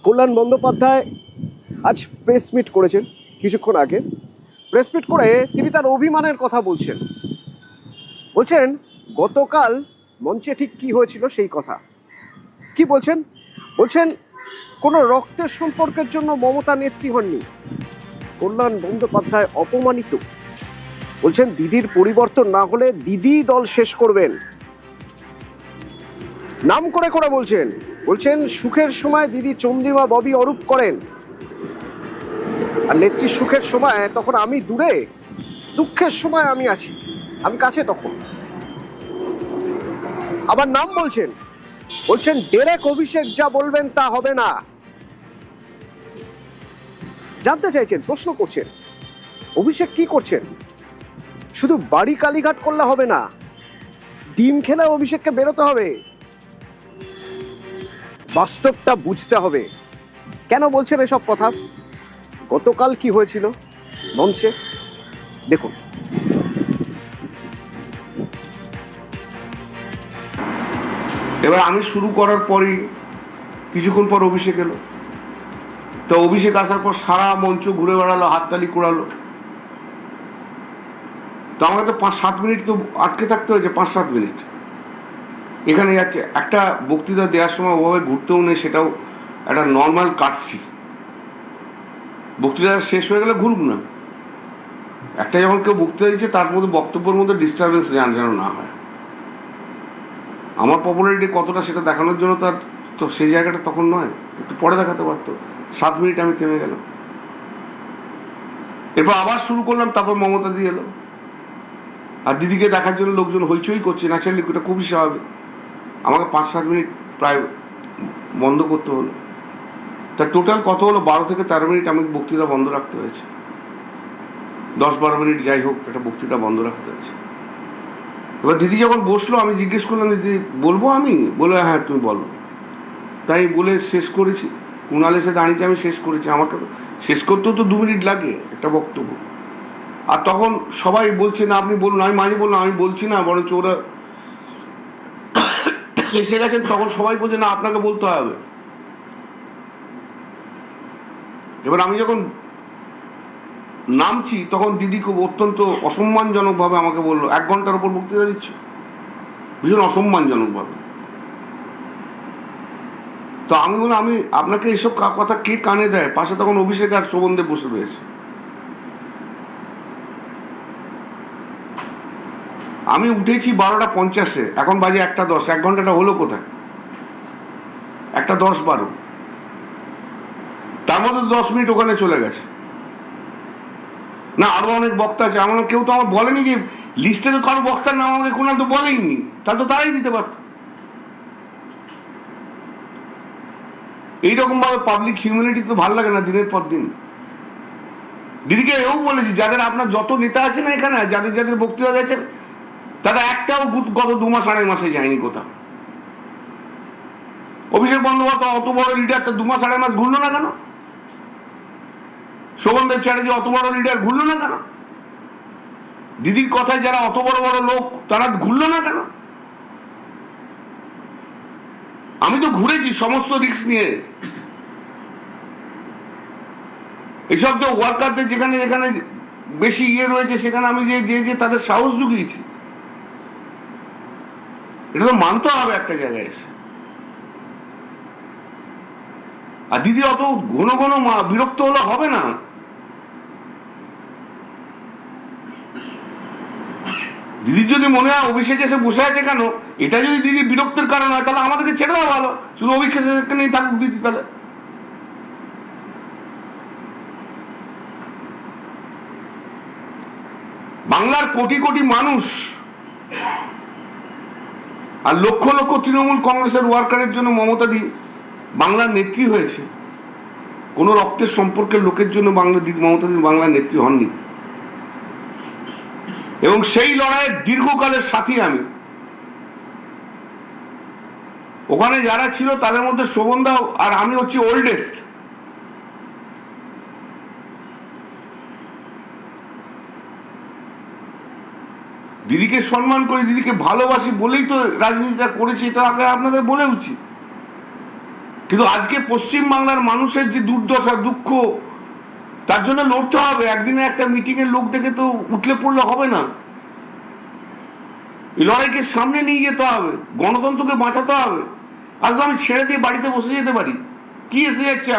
কল্যাণ বন্দ্যোপাধ্যায় আজ press meet করেছেন কিছুক্ষণ আগে। প্রেস মিট করে তিনি তার অভিমানের কথা বলছেন। বলছেন গতকাল মঞ্চে ঠিক কি হয়েছিল সেই কথা। কি বলছেন? বলছেন কোনো রক্তের সম্পর্কের জন্য মমতা নেত্রী হননি, কল্যাণ বন্দ্যোপাধ্যায় অপমানিত। বলছেন দিদির পরিবর্তন না হলে দিদি দল শেষ করবেন। নাম করে করে বলছেন বলছেন সুখের সময় দিদি চন্দ্রিমা ববি অরূপ করেন, আর নেত্রীর সুখের সময় তখন আমি দূরে, দুঃখের সময় আমি আছি, আমি কাছে তখন। আবার নাম বলছেন, বলছেন ডেরেক অভিষেক যা বলবেন তা হবে না। জানতে চাইছেন, প্রশ্ন করছেন অভিষেক কি করছেন। শুধু বাড়ি কালীঘাট করলে হবে না, ডিম খেলে অভিষেককে বেরোতে হবে, বাস্তবটা বুঝতে হবে। কেন বলছেন এসব কথা? গতকাল কি হয়েছিল মঞ্চে দেখুন। এবার আমি শুরু করার পরই কিছুক্ষণ পর অভিষেক এলো। তো অভিষেক আসার পর সারা মঞ্চ ঘুরে বেড়ালো, হাততালি কুড়ালো। তো আমাকে তো 5-7 মিনিট তো আটকে থাকতে হয়েছে, 5-7 মিনিট এখানে যাচ্ছে। একটা বক্তৃতা দেওয়ার সময় ওভাবে ঘুরতেও নেই, সেটাও একটা নর্মাল কাটছি। বক্তৃতা শেষ হয়ে গেলে ঘুরুক না। একটা যখন কেউ বক্তৃতা দিচ্ছে তার মধ্যে বক্তব্যের মধ্যে ডিস্টারবেন্স যেন না হয়। আমার পপুলারিটি কতটা সেটা দেখানোর জন্য তার তো সেই জায়গাটা তখন নয়, একটু পরে দেখাতে পারতো। 7 মিনিট আমি থেমে গেলাম। এরপর আবার শুরু করলাম। তারপর মমতা দিয়ে এলো, আর দিদিকে দেখার জন্য লোকজন হইচই করছে। ন্যাচারালি এটা খুবই স্বাভাবিক। আমাকে 5-7 মিনিট প্রায় বন্ধ করতে হলো। তা টোটাল কত হলো? 12 থেকে 13 মিনিট আমি বক্তৃতা বন্ধ রাখতে হয়েছে। 10-12 মিনিট যাই হোক, একটা বক্তৃতা বন্ধ রাখতে হয়েছে। এবার দিদি যখন বসলো, আমি জিজ্ঞেস করলাম, দিদি বলবো? আমি বলে হ্যাঁ তুমি বলো। তাই বলে শেষ করেছি। কুণাল এসে দাঁড়িয়েছে, আমি শেষ করেছি। আমাকে তো শেষ করতেও তো 2 মিনিট লাগে একটা বক্তব্য। আর তখন সবাই বলছে না আপনি বলুন। আমি মাঝে বললাম আমি বলছি না, বরঞ্চ ওরা এসে গেছেন। তখন সবাই বলছে না আপনাকে বলতে হবে। এবার আমি যখন নামছি তখন দিদি খুব অত্যন্ত অসম্মানজনক ভাবে আমাকে বললো, 1 ঘন্টার উপর বক্তৃতা দিচ্ছ, ভীষণ অসম্মানজনক ভাবে। তো আমি বললাম আমি আপনাকে এসব কথা কে কানে দেয়? পাশে তখন অভিষেক আর শোভনদেব বসে রয়েছে। আমি উঠেছি 12টা 50-এ, এখন বাজে 1টা 10। 1 ঘন্টাটা হলো কোথায়? 1টা 10-12, তার মধ্যে 10 মিনিট ওখানে চলে গেছে। না আরো অনেক বক্তা আছে। আমার কেউ তো আমার বলেনি যে লিস্টে তো কারো বক্তার নাম আমাকে কোনাল তো বলেইনি, তাহলে তো তারাই দিতে পারত। এইরকম ভাবে পাবলিক হিউম্যানিটি তো ভালো লাগে না দিনের পর দিন। দিদিকে এও বলেছি, যাদের আপনার যত নেতা আছে না এখানে, যাদের যাদের বক্তৃতা দিয়েছেন, তারা একটাও গত 2 মাস 2.5 মাসে যায়নি কোথাও। অভিষেক বন্দ্যোপাধ্যায় অত বড় লিডার, তার 2 মাস 2.5 মাস ঘুরলো না কেন? শোভনদেব চ্যাটার্জি অত বড় লিডার, ঘুরলো না কেন? দিদির কথায় যারা অত বড় বড় লোক, তারা ঘুরলো না কেন? আমি তো ঘুরেছি সমস্ত রিস্ক নিয়ে। এইসব তো ওয়ার্কারদের যেখানে যেখানে বেশি রয়েছে, সেখানে আমি যে তাদের সাহস জুগিয়েছি। এটা তো মানতে হবে একটা জায়গায় এসে। আর দিদি অত ঘন ঘন বিরক্ত হলে হবে না। দিদির যদি মনে হয় অভিষেক এসে বসে আছে কেন, এটা যদি দিদি বিরক্তের কারণ হয়, তাহলে আমাদেরকে ছেড়ে দেওয়া ভালো। শুধু অভিষেক নিয়ে থাকুক দিদি। তাহলে বাংলার কোটি কোটি মানুষ আর লক্ষ লক্ষ তৃণমূল কংগ্রেসের ওয়ার্কারের জন্য মমতা দি বাংলার নেত্রী হয়েছে। কোন রক্তের সম্পর্কের লোকের জন্য মমতা দি বাংলার নেত্রী হননি। এবং সেই লড়াইয়ের দীর্ঘকালের সাথী আমি। ওখানে যারা ছিল তাদের মধ্যে শোভনদা আর আমি হচ্ছি ওল্ডেস্ট। দিদিকে সম্মান করি, দিদিকে ভালোবাসি বলেই তো রাজনীতিটা করেছি, এটা আগে আপনাদের বলে উচিত। কিন্তু আজকে পশ্চিমবাংলার মানুষের যে দুর্দশা দুঃখ, তার জন্য লড়তে হবে। একদিনে একটা মিটিং এর লোক দেখে তো উঠলে পড়লে হবে না। এই লড়াইকে সামনে নিয়ে যেতে হবে, গণতন্ত্রকে বাঁচাতে হবে। আজ আমি ছেড়ে দিয়ে বাড়িতে বসে যেতে পারি, কি এসে যাচ্ছে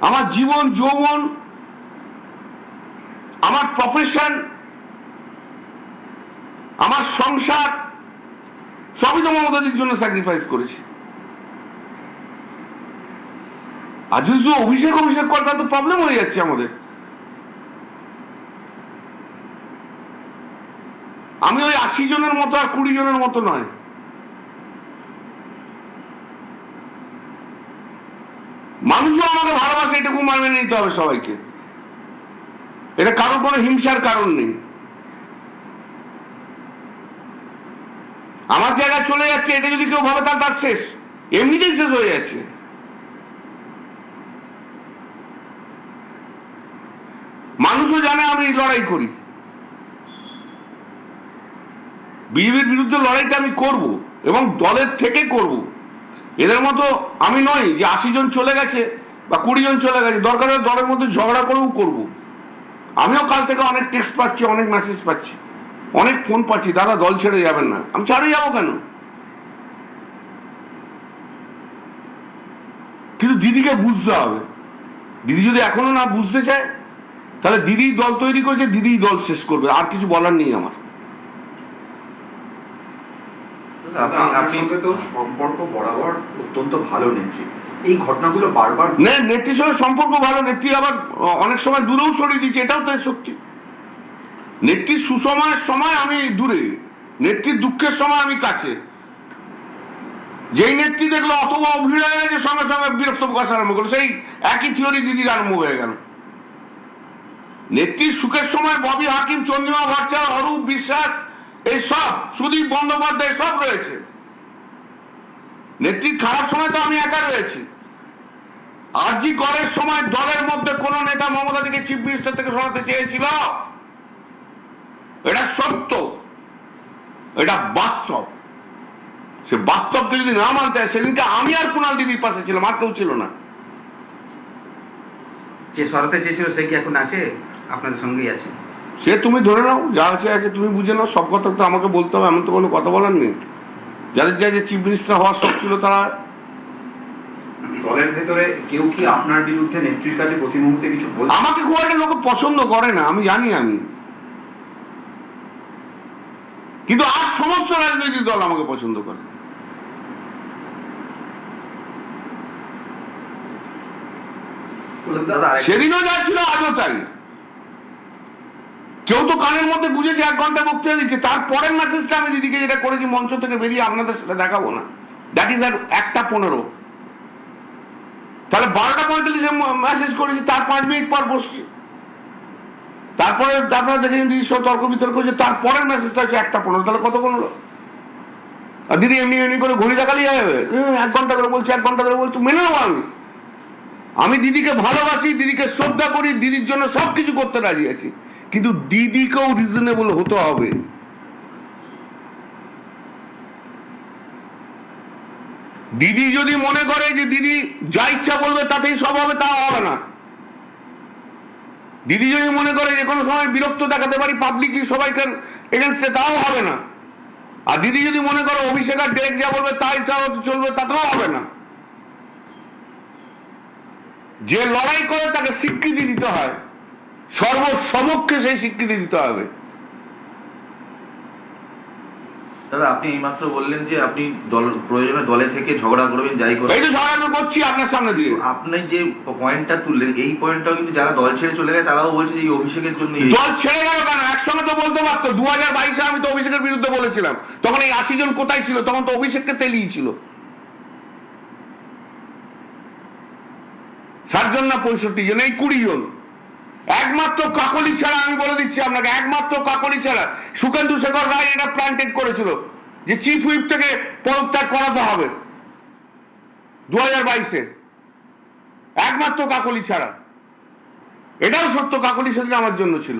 আমার জীবন যৌবন, আমার প্রফেশন, আমার সংসার, সবই তো মমতাদির জন্য স্যাক্রিফাইস করেছি। আর যদি শুধু অভিষেক করে তাহলে তো প্রবলেম হয়ে যাচ্ছে আমাদের। আমি ওই 80 জনের মতো আর 20 জনের মতো নয়। মানুষও আমাকে ভালোবাসে, এটুকু মেনে নিতে হবে সবাইকে। এটা কারোর কোনো হিংসার কারণ নেই। আমার জায়গা চলে যাচ্ছে, এটা যদি কেউ ভাবে তাহলে তার শেষ, এমনিতেই শেষ হয়ে যাচ্ছে। মানুষও জানে আমি লড়াই করি, বিজেপির বিরুদ্ধে লড়াইটা আমি করব এবং দলের থেকে করব। এদের মতো আমি নই যে 80 জন চলে গেছে বা 20 জন চলে গেছে, দরকার হলে দলের মধ্যে ঝগড়া করেও করব। আমিও কাল থেকে অনেক টেক্সট পাচ্ছি, অনেক মেসেজ পাচ্ছি, অনেক ফোন পাচ্ছি, দাদা দল ছেড়ে যাবেন না। আমি ছাড়ে যাবো কেন? কিন্তু দিদিকে বুঝতে হবে। দিদি যদি এখনো না বুঝতে চায়, তাহলে দিদি দল তৈরি করেছে, দিদি দল শেষ করবে, আর কিছু বলার নেই আমার। আপনার সঙ্গে তো সম্পর্ক বরাবর অত্যন্ত ভালো নেত্রী, এই ঘটনাগুলো বারবার নেত্রীর সঙ্গে সম্পর্ক ভালো, নেত্রী আবার অনেক সময় দূরেও সরিয়ে দিচ্ছে, এটাও তো সত্যি। নেত্রীর সুসময়ের সময় আমি দূরে, নেত্রীর দুঃখের সময় আমি কাছে। যেই নেত্রী দেখলো অত ভিড় হয়ে গেছে, সঙ্গে সঙ্গে বিরক্ত প্রকাশ আরম্ভ করলো, সেই একই থিওরি দিদির আরম্ভ হয়ে গেল। নেত্রীর সুখের সময় ববি হাকিম, চন্দ্রিমা ভট্টাচার্য, অরূপ বিশ্বাস, এই সব, সুদীপ বন্দ্যোপাধ্যায় সব রয়েছে। নেত্রীর খারাপ সময় তো আমি একা রয়েছি। আরজি করের সময় দলের মধ্যে কোন নেতা মমতা থেকে চিফ মিনিস্টার থেকে সরাতে চেয়েছিল? এটা সত্য, এটা বাস্তব। সে বাস্তবকে যদি না মানতে হয়, সেদিনকে আমি আর কুণাল দিদির পাশে ছিলাম, আর কেউ ছিল না। যে সরাতে চেয়েছিল সে কি এখন আছে? আপনাদের সঙ্গেই আছে? সে তুমি ধরে নাও, যা আছে আছে, তুমি বুঝে নাও। সব কথা তো আমাকে বলতে হবে, এমন তো কোনো কথা বলার নেই। যাদের যে চিফ মিনিস্টার হওয়ার শখ ছিল, তারা দলের ভেতরে কেউ কি আপনার বিরুদ্ধে নেত্রীর কাছে প্রতি মুহূর্তে কিছু বলছে? আমাকে খুব একটা লোক পছন্দ করে না, আমি জানি। কিন্তু আর সমস্ত রাজনৈতিক দল আমাকে পছন্দ করে। সেদিনও যা ছিল আজও তাই। কেউ তো কানের মধ্যে গুঁজেছে 1 ঘন্টা বক্তৃতা দিচ্ছে, তারপরের মেসেজটা আমি দিদিকে যেটা করেছি মঞ্চ থেকে বেরিয়ে, আপনাদের সেটা দেখাবো না। দ্যাট ইজ আর 1:15। তাহলে 12:45 মেসেজ করেছি, তার 5 মিনিট পর বসছি। তারপরে আপনারা দেখেছেন দিদির সব তর্ক বিতর্ক হচ্ছে, তারপরের মেসেজটা হচ্ছে 1:15। তাহলে কতক্ষণ হলো? আর দিদি এমনি এমনি করে ঘড়ি দেখালেই হবে? 1 ঘন্টা করে বলছি, 1 ঘন্টা করে বলছি, মেনে নেবো আমি দিদিকে ভালোবাসি, দিদিকে শ্রদ্ধা করি, দিদির জন্য সবকিছু করতে রাজি আছি। কিন্তু দিদিকেও রিজনেবল হতে হবে। দিদি যদি মনে করে যে দিদি যা ইচ্ছা বলবে তাতেই সব হবে, তা হবে না। দিদি যদি মনে করে যে কোনো সময় বিরক্ত দেখাতে পারি পাবলিকলি সবাইকে এগেনস্টে, তাও হবে না। আর দিদি যদি মনে করে অভিষেক আর ডেরেক যা বলবে তাই চলবে, তাতেও হবে না। যে লড়াই করে তাকে স্বীকৃতি দিতে হয়, সর্বসমক্ষে সেই স্বীকৃতি দিতে হবে। দাদা, আপনি এইমাত্র বললেন যে আপনি প্রয়োজনে দলে থেকে ঝগড়া করবেন, যাই করবেন। এই তো ঝগড়া করছি আপনার সামনে দিয়ে। আপনি যে পয়েন্টটা তুললেন, এই পয়েন্টটাও কিন্তু যারা দল ছেড়ে চলে গেছে তারাও বলছে যে এই অভিষেকের জন্য। দল ছেড়ে গেল কেন? একসঙ্গে তো বলতে পারতো। 2022-এ আমি তো অভিষেকের বিরুদ্ধে বলেছিলাম, তখন এই 80 জন কোথায় ছিল? তখন তো অভিষেককে তেলিয়েছিল। 60 জন না 65 জন, এই 20 জন। একমাত্র কাকলি ছাড়া, আমি বলে দিচ্ছি আপনাকে, একমাত্র কাকলি ছাড়া সুখেন্দু শেখর রায় এটা প্ল্যান্টেড করেছিল যে চিফ হুইপ থেকে পদত্যাগ করাতে হবে 2022-এ। একমাত্র কাকলি ছাড়া। এটাও সত্য, কাকলি সেদিন আমার জন্য ছিল।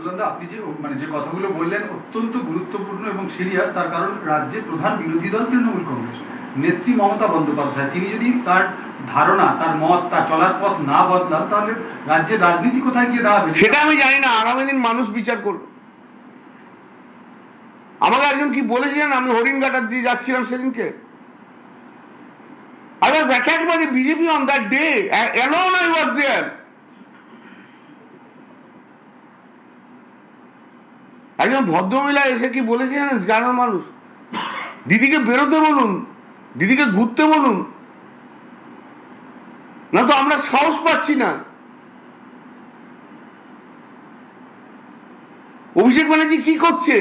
কল্যাণদা, আপনি যে কথাগুলো বললেন অত্যন্ত গুরুত্বপূর্ণ এবং সিরিয়াস, তার কারণ রাজ্যের প্রধান বিরোধী দল তৃণমূল কংগ্রেস, নেত্রী মমতা বন্দ্যোপাধ্যায়, তিনি যদি তার ধারণা, তার মত, তার চলার পথ না বদলান, তাহলে রাজ্যের রাজনীতি কোথায় গিয়ে দাঁড়াবে সেটা আমি জানি না, আগামী দিন মানুষ বিচার করবে। আমাকে একজন কি বলেছিলেন, আমি হরিণঘাটার দিয়ে যাচ্ছিলাম সেদিনকে, I was attacked by the BJP on that day. Alone I was there. একজন ভদ্রমহিলা এসে কি বলেছিলেন গ্রামের মানুষ, দিদিকে বেরোতে বলুন, দিদিকে ঘুরতে বলুন, না তো আমরা সাহস পাচ্ছি না। অভিষেক ব্যানার্জি কি করছে?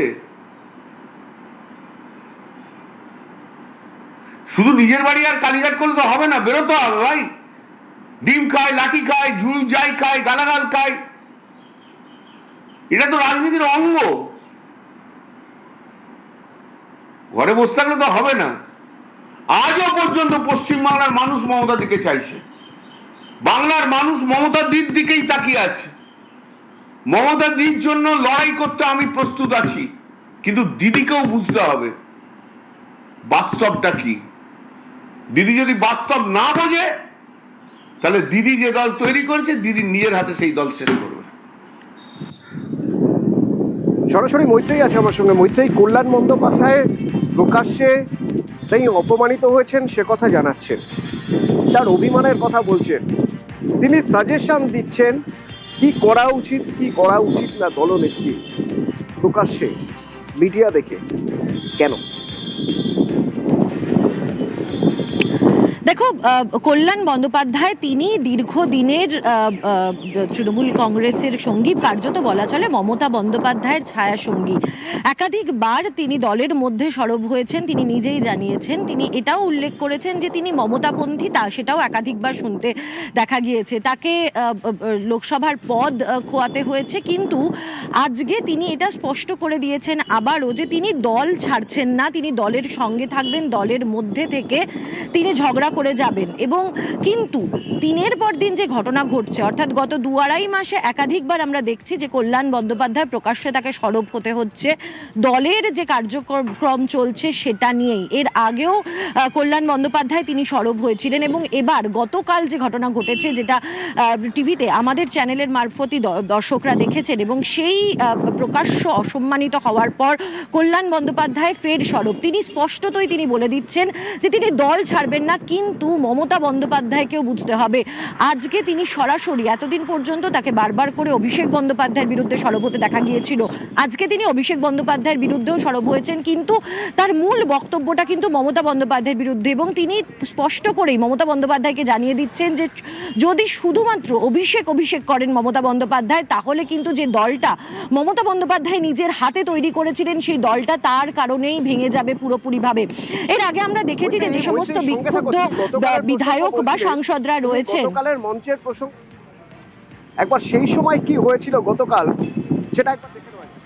শুধু নিজের বাড়ি আর কালীঘাট করলে তো হবে না, বেরোতে হবে ভাই। ডিম খায়, লাঠি খায়, ঝুল যাই খায়, গালাগাল খায়, এটা তো রাজনীতির অঙ্গ। ঘরে বসে থাকলে তো হবে না। আজও পর্যন্ত পশ্চিমবাংলার মানুষ মমতা দিকে চাইছে, বাংলার মানুষ মমতা দির দিকেই তাকিয়ে আছে। মমতা দির জন্য লড়াই করতে আমি প্রস্তুত আছি, কিন্তু দিদিকেও বুঝতে হবে বাস্তবটা কি। দিদি যদি বাস্তব না বোঝে, তাহলে দিদি যে দল তৈরি করেছে, দিদি নিজের হাতে সেই দল শেষ করবে। সরাসরি মৈত্রেয়ী আছে আমার সঙ্গে। মৈত্রেয়ী, কল্যাণ বন্দ্যোপাধ্যায় প্রকাশ্যে তিনি অপমানিত হয়েছেন সে কথা জানাচ্ছেন, তার অভিমানের কথা বলছেন, তিনি সাজেশন দিচ্ছেন কি করা উচিত কি করা উচিত না দলনেত্রী, প্রকাশ্যে মিডিয়া দেখে। কেন? দেখো, কল্যাণ বন্দ্যোপাধ্যায় তিনি দীর্ঘদিনের তৃণমূল কংগ্রেসের সঙ্গী, কার্যত বলা চলে মমতা বন্দ্যোপাধ্যায়ের ছায়া সঙ্গী। একাধিকবার তিনি দলের মধ্যে সরব হয়েছেন, তিনি নিজেই জানিয়েছেন। তিনি এটাও উল্লেখ করেছেন যে তিনি মমতাপন্থী, সেটাও একাধিকবার শুনতে দেখা গিয়েছে। তাকে লোকসভার পদ খোয়াতে হয়েছে, কিন্তু আজকে তিনি এটা স্পষ্ট করে দিয়েছেন আবারও যে তিনি দল ছাড়ছেন না, তিনি দলের সঙ্গে থাকবেন, দলের মধ্যে থেকে তিনি ঝগড়া করে যাবেন। এবং কিন্তু দিনের পর দিন যে ঘটনা ঘটছে, অর্থাৎ গত 2-2.5 মাসে একাধিকবার আমরা দেখছি যে কল্যাণ বন্দ্যোপাধ্যায় প্রকাশ্যে তাকে সরব হতে হচ্ছে দলের যে কার্যক্রম চলছে সেটা নিয়েই। এর আগেও কল্যাণ বন্দ্যোপাধ্যায় তিনি সরব হয়েছিলেন, এবং এবার গতকাল যে ঘটনা ঘটেছে, যেটা টিভিতে আমাদের চ্যানেলের মারফতই দর্শকরা দেখেছেন, এবং সেই প্রকাশ্য অসম্মানিত হওয়ার পর কল্যাণ বন্দ্যোপাধ্যায় ফের সরব। তিনি স্পষ্টতই তিনি বলে দিচ্ছেন যে তিনি দল ছাড়বেন না, কিন্তু মমতা বন্দ্যোপাধ্যায়কেও বুঝতে হবে। আজকে তিনি সরাসরি, এতদিন পর্যন্ত তাকে বারবার করে অভিষেক বন্দ্যোপাধ্যায়ের বিরুদ্ধে সরব হতে দেখা গিয়েছিল, আজকে তিনি অভিষেক বন্দ্যোপাধ্যায়ের বিরুদ্ধেও সরব হয়েছেন, কিন্তু তার মূল বক্তব্যটা কিন্তু মমতা বন্দ্যোপাধ্যায়ের বিরুদ্ধে। এবং তিনি স্পষ্ট করেই মমতা বন্দ্যোপাধ্যায়কে জানিয়ে দিচ্ছেন যে যদি শুধুমাত্র অভিষেক করেন মমতা বন্দ্যোপাধ্যায়, তাহলে কিন্তু যে দলটা মমতা বন্দ্যোপাধ্যায় নিজের হাতে তৈরি করেছিলেন, সেই দলটা তার কারণেই ভেঙে যাবে পুরোপুরিভাবে। এর আগে আমরা দেখেছি যে সমস্ত বিক্ষুব্ধ বিধায়ক বা সাংসদরা রয়েছেন, গতকালের মঞ্চের প্রসঙ্গ একবার সেই সময় কি হয়েছিল গতকাল সেটা একবার দেখে নেওয়া যাক।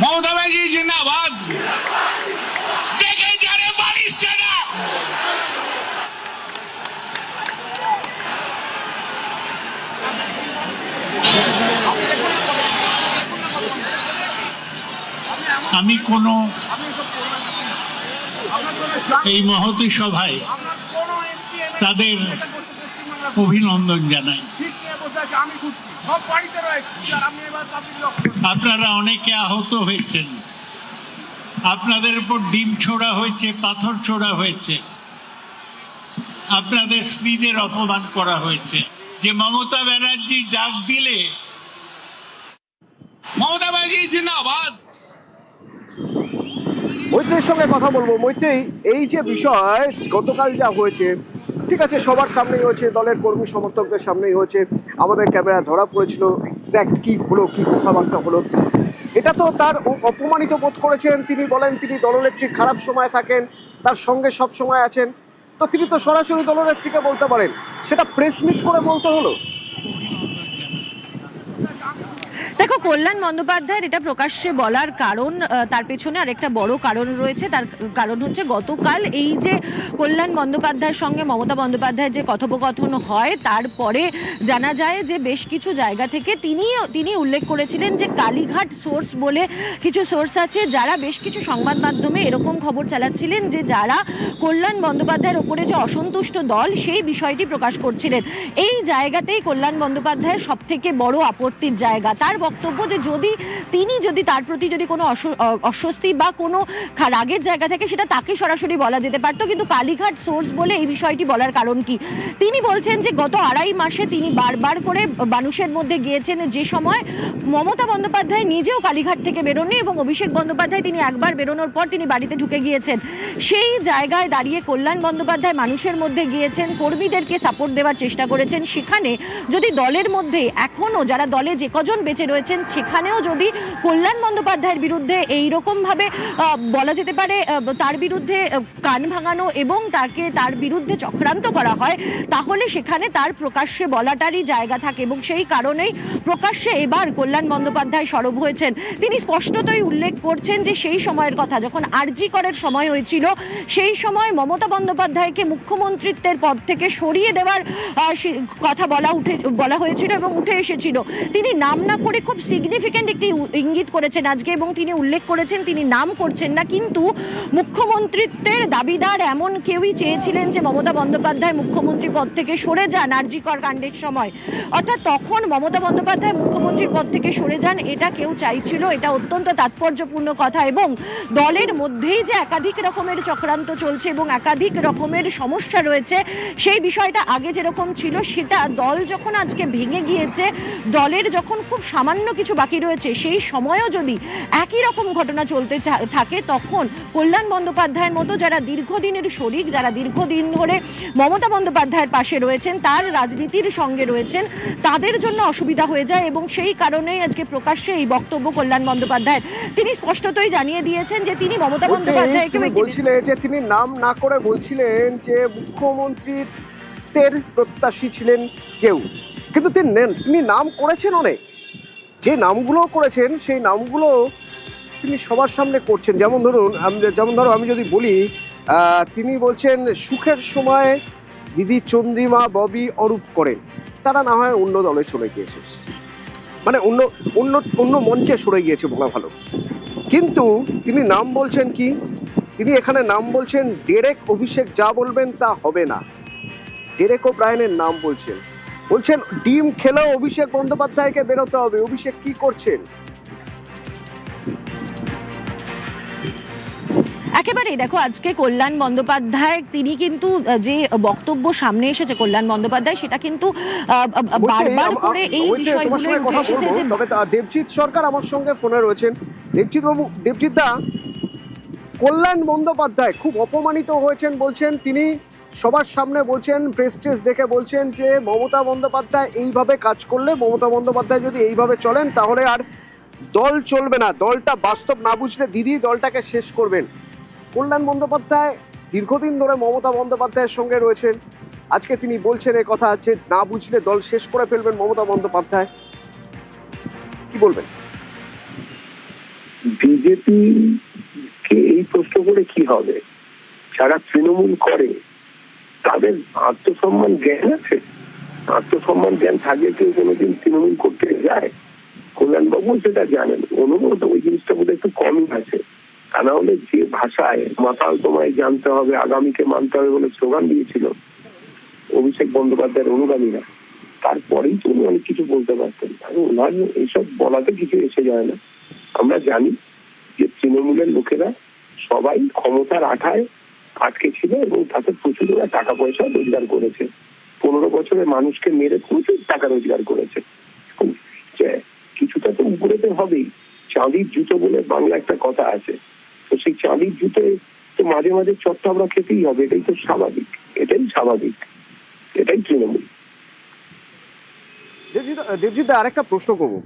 মমতা ব্যানার্জি জিন্দাবাদ। দেখে যারে বালিশ ছাড়া। আমি কোনো এই মহতী সভায় তাদের অভিনন্দন জানাই। আপনারা অনেকে আহত হয়েছেন, আপনাদের উপর ডিম ছোড়া হয়েছে, পাথর ছোড়া হয়েছে, আপনাদের স্ত্রীদের অপমান করা হয়েছে। যে মমতা ব্যানার্জি ডাক দিলে মমতা ব্যানার্জি জিন্দাবাদ। মৈত্রেয়ীর সঙ্গে কথা বলবো। মৈত্রেয়ী, এই যে বিষয় গতকাল যা হয়েছে, ঠিক আছে সবার সামনেই হয়েছে, দলের কর্মী সমর্থকদের সামনেই হয়েছে, আমাদের ক্যামেরা ধরা পড়েছিল এক্স্যাক্ট কি হলো, কি কথাবার্তা হলো। এটা তো তার অপমানিত বোধ করেছেন, তিনি বলেন তিনি দলনেত্রীর খারাপ সময় থাকেন, তার সঙ্গে সব সময় আছেন, তো তিনি তো সরাসরি দলনেত্রীকে বলতে পারেন, সেটা প্রেস মিট করে বলতে হলো। দেখো, কল্যাণ বন্দ্যোপাধ্যায়ের এটা প্রকাশ্যে বলার কারণ, তার পেছনে আরেকটা বড় কারণ রয়েছে। তার কারণ হচ্ছে গতকাল এই যে কল্যাণ বন্দ্যোপাধ্যায়ের সঙ্গে মমতা বন্দ্যোপাধ্যায়ের যে কথোপকথন হয়, তারপরে জানা যায় যে বেশ কিছু জায়গা থেকে তিনি উল্লেখ করেছিলেন যে কালীঘাট সোর্স বলে কিছু সোর্স আছে, যারা বেশ কিছু সংবাদ মাধ্যমে এরকম খবর চালাচ্ছিলেন যে যারা কল্যাণ বন্দ্যোপাধ্যায়ের ওপরে যে অসন্তুষ্ট দল সেই বিষয়টি প্রকাশ করছিলেন। এই জায়গাতেই কল্যাণ বন্দ্যোপাধ্যায়ের সব থেকে বড় আপত্তির জায়গা। তার বক্তব্য যে যদি তার প্রতি যদি কোনো অস্বস্তি বা কোনো রাগের জায়গা থেকে সেটা তাকে সরাসরি বলা যেতে পারতো, কিন্তু কালীঘাট সোর্স বলে এই বিষয়টি বলার কারণ কি? তিনি বলছেন যে গত 2.5 মাসে তিনি বারবার করে মানুষের মধ্যে গিয়েছেন, যে সময় মমতা বন্দ্যোপাধ্যায় নিজেও কালীঘাট থেকে বেরোননি এবং অভিষেক বন্দ্যোপাধ্যায় তিনি একবার বেরোনোর পর তিনি বাড়িতে ঢুকে গিয়েছেন। সেই জায়গায় দাঁড়িয়ে কল্যাণ বন্দ্যোপাধ্যায় মানুষের মধ্যে গিয়েছেন, কর্মীদেরকে সাপোর্ট দেওয়ার চেষ্টা করেছেন। সেখানে যদি দলের মধ্যে এখনো যারা দলে যে কজন বেঁচে রয়েছেন সেখানেও যদি কল্যাণ বন্দ্যোপাধ্যায়ের বিরুদ্ধে এইরকমভাবে বলা যেতে পারে তার বিরুদ্ধে কান ভাঙানো এবং তার বিরুদ্ধে চক্রান্ত করা হয়, তাহলে সেখানে তার প্রকাশ্যে বলাটারই জায়গা থাকে এবং সেই কারণেই প্রকাশ্যে এবার কল্যাণ বন্দ্যোপাধ্যায় সরব হয়েছেন। তিনি স্পষ্টতই উল্লেখ করছেন যে সেই সময়ের কথা যখন আরজি করের সময় হয়েছিল, সেই সময় মমতা বন্দ্যোপাধ্যায়কে মুখ্যমন্ত্রিত্বের পদ থেকে সরিয়ে দেওয়ার কথা বলা হয়েছিল এবং উঠে এসেছিল। তিনি নাম না করে খুব সিগনিফিক্যান্ট একটি ইঙ্গিত করেছেন আজকে এবং তিনি উল্লেখ করেছেন, তিনি নাম করছেন না, কিন্তু মুখ্যমন্ত্রিত্বের দাবিদার এমন কেউই চেয়েছিলেন যে মমতা বন্দ্যোপাধ্যায় মুখ্যমন্ত্রী পদ থেকে সরে যান আরজি কর কাণ্ডের সময়। অর্থাৎ তখন মমতা বন্দ্যোপাধ্যায় মুখ্যমন্ত্রীর পদ থেকে সরে যান, এটা কেউ চাইছিল। এটা অত্যন্ত তাৎপর্যপূর্ণ কথা এবং দলের মধ্যেই যে একাধিক রকমের চক্রান্ত চলছে এবং একাধিক রকমের সমস্যা রয়েছে, সেই বিষয়টা আগে যেরকম ছিল সেটা দল যখন আজকে ভেঙে গিয়েছে, দলের যখন খুব সামান্য কিছু বাকি রয়েছে, সেই সময়ও যদি একই রকম ঘটনা চলতে থাকে, তখন কল্যাণ বন্দ্যোপাধ্যায়ের মতো যারা দীর্ঘদিনের শরিক, যারা দীর্ঘদিন ধরে মমতা বন্দ্যোপাধ্যায়ের পাশে রয়েছেন, তার রাজনীতির সঙ্গে রয়েছেন, তাদের জন্য অসুবিধা হয়ে যায় এবং সেই কারণেই আজকে প্রকাশ্যে এই বক্তব্য কল্যাণ বন্দ্যোপাধ্যায়ের। তিনি স্পষ্টতই জানিয়ে দিয়েছেন যে তিনি মমতা বন্দ্যোপাধ্যায়কে বলছিলেন যে তিনি নাম না করে বলছিলেন যে মুখ্যমন্ত্রীর প্রত্যাশী ছিলেন কেউ, কিন্তু তিনি নাম করেছেন অনেক। যে নামগুলো করেছেন সেই নামগুলো তিনি সবার সামনে করছেন। যেমন ধরো আমি যদি বলি, তিনি বলছেন সুখের সময় দিদি চন্দ্রিমা, ববি, অরূপ করেন, তারা না হয় অন্য দলে চলে গিয়েছে, মানে অন্য মঞ্চে সরে গিয়েছে বলা ভালো। কিন্তু তিনি নাম বলছেন কি? তিনি এখানে নাম বলছেন ডেরেক অভিষেক, যা বলবেন তা হবে না। ডেরেক ওব্রায়েনের নাম বলছেন ডিম খেলেও অভিষেক বন্দ্যোপাধ্যায়কে বেরোতে হবে। অভিষেক কি করছেন? একেবারেই দেখো, আজকে কল্যাণ বন্দ্যোপাধ্যায় তিনি কিন্তু যে বক্তব্য সামনে এসেছে কল্যাণ বন্দ্যোপাধ্যায়, সেটা কিন্তু বারবার করে এই বিষয়গুলো উঠে এসেছে যে তবে দেবজিৎ সরকার আমার সঙ্গে ফোনে রয়েছেন। দেবজিৎ দা, কল্যাণ বন্দ্যোপাধ্যায় খুব অপমানিত হয়েছেন বলছেন, তিনি সবার সামনে বলছেন, প্রেস ডেকে বলছেন যে মমতা বন্দ্যোপাধ্যায় এইভাবে কাজ করলে, মমতা বন্দ্যোপাধ্যায় যদি এইভাবে চলেন তাহলে আর দল চলবে না, দলটা বাস্তব না বুঝলে দিদি দলটাকে শেষ করবেন। কল্যাণ বন্দ্যোপাধ্যায় দীর্ঘদিন ধরে মমতা বন্দ্যোপাধ্যায়ের সঙ্গে রয়েছেন, আজকে তিনি বলছেন এ কথা যে না বুঝলে দল শেষ করে ফেলবেন মমতা বন্দ্যোপাধ্যায়। কি বলবেন? বিজেপি কে এই প্রশ্ন করে কি হবে? যারা তৃণমূল করে তাদের আত্মসম্মান জ্ঞান আছে? আত্মসম্মান জ্ঞান থাকলে কেউ কোনোদিন তৃণমূল করতে যায়? কল্যাণবাবু সেটা জানেন, অনুভূত ওই জিনিসটা বোধহয় একটু কমই আছে। তা না হলে যে ভাষায় মাতাল তোমায় জানতে হবে, আগামীকে মানতে হবে বলে স্লোগান দিয়েছিল অভিষেক বন্দ্যোপাধ্যায়ের অনুগামীরা, তারপরেই তো উনি অনেক কিছু বলতে পারতেন। ওনার এইসব বলাতে কিছু এসে যায় না। আমরা জানি যে তৃণমূলের লোকেরা সবাই ক্ষমতার আঠায় আটকে ছিল এবং তাতে প্রচুর টাকা পয়সা রোজগার করেছে। 15 বছরে মানুষকে মেরে প্রচুর টাকা রোজগার করেছে। কিছুটা তো উপরেতে হবেই। চাঁদির জুতো বলে বাংলা একটা কথা আছে, তো সেই চাঁদির জুতো তো মাঝে মাঝে চট্টাবড়া খেতেই হবে। এটাই তো স্বাভাবিক, এটাই তৃণমূল। দেবজিৎ দা, আরেকটা প্রশ্ন করবো।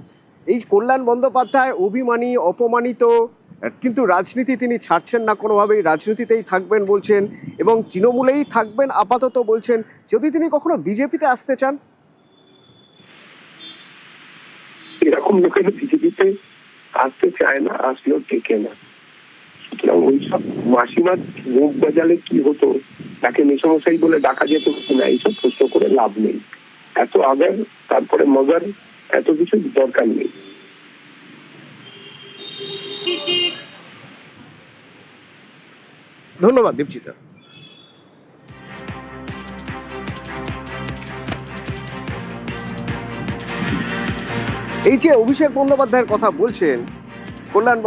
এই কল্যাণ বন্দ্যোপাধ্যায় অভিমানী, অপমানিত, কিন্তু রাজনীতি তিনি ছাড়ছেন না কোনোভাবেই, রাজনীতিতেই থাকবেন বলছেন এবং তৃণমূলেই থাকবেন আপাতত বলছেন। যদি তিনি কখনো বিজেপিতে আসতে চান? এরকম সেরকম লোকের বিজেপিতে আসতে চায় না, আসলেও টেকে না। সুতরাং ওইসব মাসিমার মুখ বাজালে কি হতো, তাকে মেসমশাই বলে ডাকা যেত না, এইসব প্রশ্ন করে লাভ নেই। এত আগার তারপরে মজার এত কিছু দরকার নেই। ধন্যবাদ দীপজিতা। এই যে অভিষেক বন্দ্যোপাধ্যায়ের কথা বলছেন, কল্যাণ